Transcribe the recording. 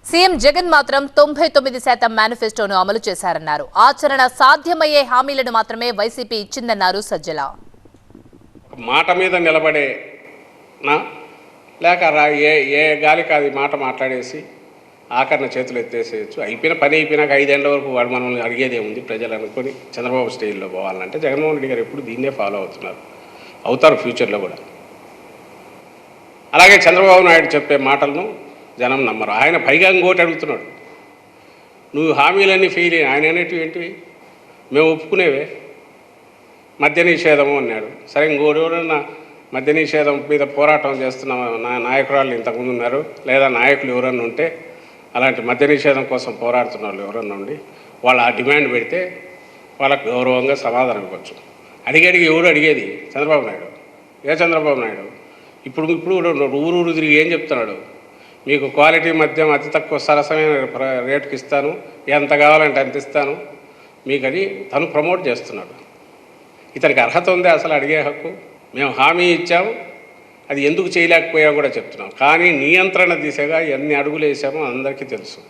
CM Jagan మాత్రం 99% మేనిఫెస్టోను అమలు చేశారన్నారు. ఆచరణ సాధ్యమయ్యే హామీలను మాత్రమే వైసీపీ ఇచ్చిందన్నారు సజ్జల. మాట మీద నిలబడే లేక ఏ గాలికి అది మాట మాట్లాడేసి ఆఖరణ చేతులు ఎత్తేసేయచ్చు. అయిపోయిన పని అయిపోయినాక 5 ఏళ్ల వరకు వాడు మనల్ని అడిగేదే ఉంది ప్రజలు అనుకొని చంద్రబాబు స్టైల్లో పోవాలంటే జగన్మోహన్ రెడ్డి గారు ఎప్పుడు దీన్నే ఫాలో అవుతారు ఫ్యూచర్లో కూడా. అలాగే చంద్రబాబు నాయుడు చెప్పే మాటలను జనం నమ్మరు. ఆయన పైగా ఇంకోటి అడుగుతున్నాడు, నువ్వు హామీలన్నీ ఫెయిల్ అయ్యి ఆయన అనేటివి ఏంటివి మేము ఒప్పుకునేవే, మద్య నిషేధము అన్నాడు. సరే ఇంకోటి మద్య నిషేధం మీద పోరాటం చేస్తున్న నాయకురాళ్ళు ఇంతకుముందు ఉన్నారు, లేదా నాయకులు ఎవరన్నా ఉంటే అలాంటి మద్య నిషేధం కోసం పోరాడుతున్న వాళ్ళు ఎవరన్నా ఉండి వాళ్ళు ఆ డిమాండ్ పెడితే వాళ్ళకు గౌరవంగా సమాధానం ఇవ్వచ్చు. అడిగి ఎవరు అడిగేది చంద్రబాబు నాయుడు. చంద్రబాబు నాయుడు ఇప్పుడు ఊరు తిరిగి ఏం చెప్తున్నాడు, మీకు క్వాలిటీ మద్యం అతి తక్కువ సరసమైన రేటుకి ఇస్తాను, ఎంత కావాలంటే అంత ఇస్తాను మీకు అని తను ప్రమోట్ చేస్తున్నాడు. ఇతనికి అర్హత ఉంది అసలు అడిగే హక్కు? మేము హామీ ఇచ్చాము, అది ఎందుకు చేయలేకపోయామో కూడా చెప్తున్నాం. కానీ నియంత్రణ దిశగా ఎన్ని అడుగులు వేసామో అందరికీ తెలుసు.